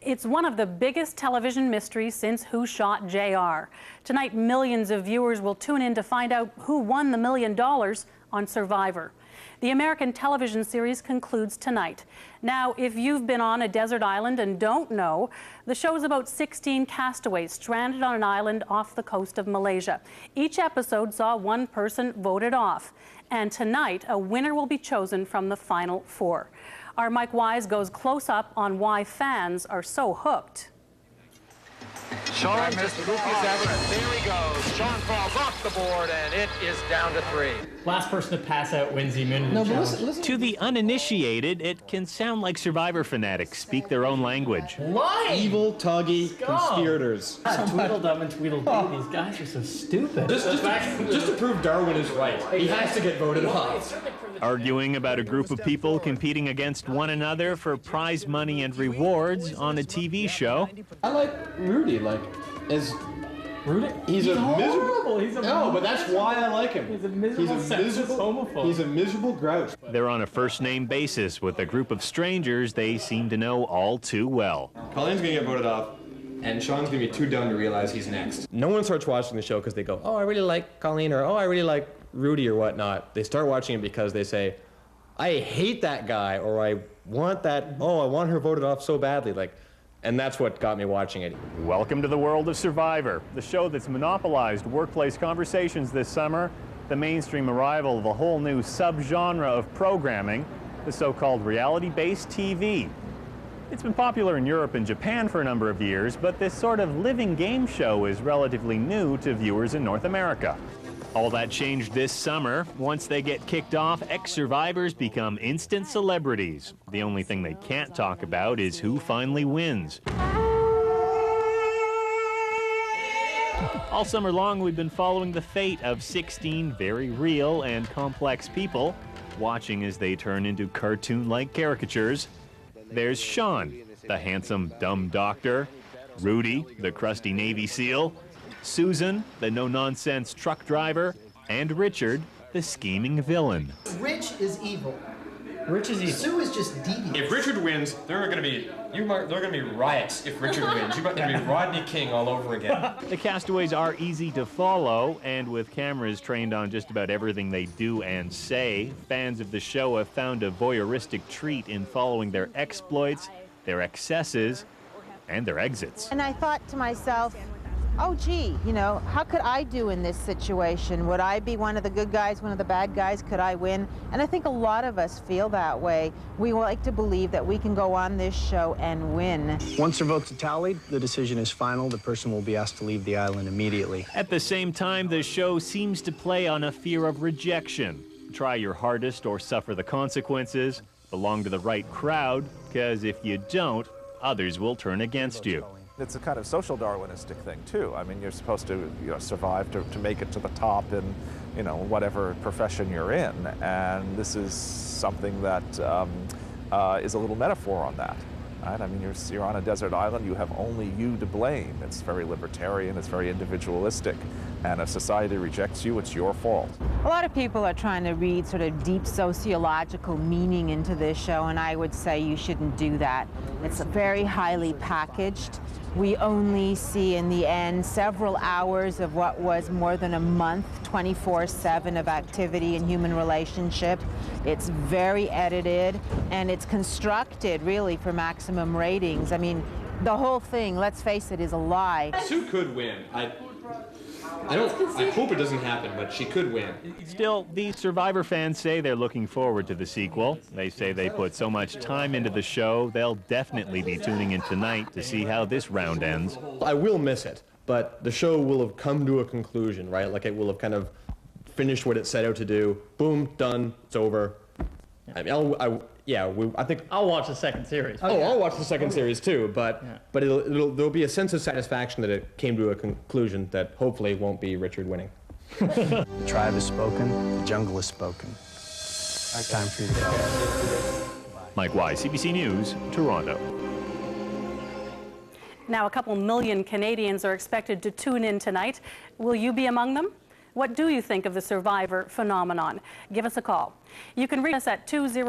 It's one of the biggest television mysteries since Who Shot JR. Tonight, millions of viewers will tune in to find out who won the $1 million on Survivor. The American television series concludes tonight. Now, if you've been on a desert island and don't know, the show is about 16 castaways stranded on an island off the coast of Malaysia. Each episode saw one person voted off. And tonight, a winner will be chosen from the final 4. Our Mike Wise goes close up on why fans are so hooked. Sean just as ever, and there he goes. Sean falls off the board, and it is down to 3. Last person to pass out wins the immunity challenge. Listen. To the uninitiated, it can sound like Survivor fanatics speak their own language. Lying! Evil, tuggy conspirators. Tweedledum and Tweedledee, these guys are so stupid. Just to prove Darwin is right, he has to get voted off. Arguing about a group of people competing against one another for prize money and rewards on a TV show. I like Rudy, Rudy? He's a horrible. miserable. No, but that's why I like him. He's a miserable sexist homophobe. He's a miserable grouch. They're on a first-name basis with a group of strangers they seem to know all too well. Colleen's gonna get voted off, and Sean's gonna be too dumb to realize he's next. No one starts watching the show because they go, oh, I really like Colleen, or oh, I really like Rudy, or whatnot. They start watching it because they say, I hate that guy, or I want that, oh, I want her voted off so badly. And that's what got me watching it. Welcome to the world of Survivor, the show that's monopolized workplace conversations this summer, the mainstream arrival of a whole new subgenre of programming, the so-called reality-based TV. It's been popular in Europe and Japan for a number of years, but this sort of living game show is relatively new to viewers in North America. All that changed this summer. Once they get kicked off, ex-survivors become instant celebrities. The only thing they can't talk about is who finally wins. All summer long, we've been following the fate of 16 very real and complex people, watching as they turn into cartoon-like caricatures. There's Sean, the handsome, dumb doctor, Rudy, the crusty Navy SEAL, Susan, the no-nonsense truck driver, and Richard, the scheming villain. Rich is evil. Rich is evil. Sue is just devious. If Richard wins, there are gonna be riots if Richard wins. You're gonna be Rodney King all over again. The castaways are easy to follow, and with cameras trained on just about everything they do and say, fans of the show have found a voyeuristic treat in following their exploits, their excesses, and their exits. And I thought to myself, oh, gee, how could I do in this situation? Would I be one of the good guys, one of the bad guys? Could I win? And I think a lot of us feel that way. We like to believe that we can go on this show and win. Once their votes are tallied, the decision is final. The person will be asked to leave the island immediately. At the same time, the show seems to play on a fear of rejection. Try your hardest or suffer the consequences. Belong to the right crowd, because if you don't, others will turn against you. It's a kind of social Darwinistic thing, too. I mean, you're supposed to survive to make it to the top in, whatever profession you're in. And this is something that is a little metaphor on that. Right? I mean, you're on a desert island. You have only you to blame. It's very libertarian. It's very individualistic. And if society rejects you, it's your fault. A lot of people are trying to read sort of deep sociological meaning into this show, and I would say you shouldn't do that. It's very highly packaged. We only see in the end several hours of what was more than a month, 24/7 of activity in human relationship. It's very edited, and it's constructed really for maximum ratings. I mean, the whole thing, let's face it, is a lie. Sue could win. I hope it doesn't happen, but she could win. Still, these Survivor fans say they're looking forward to the sequel. They say they put so much time into the show, they'll definitely be tuning in tonight to see how this round ends. I will miss it, but the show will have come to a conclusion, right? Like it will have kind of finished what it set out to do. Boom, done, it's over. I mean, I think I'll watch the second series. I'll watch the second series too, but there'll be a sense of satisfaction that it came to a conclusion that hopefully won't be Richard winning. The tribe has spoken, the jungle has spoken. Time for you to go. Mike Wise, CBC News, Toronto. Now, a couple million Canadians are expected to tune in tonight. Will you be among them? What do you think of the Survivor phenomenon? Give us a call. You can reach us at 20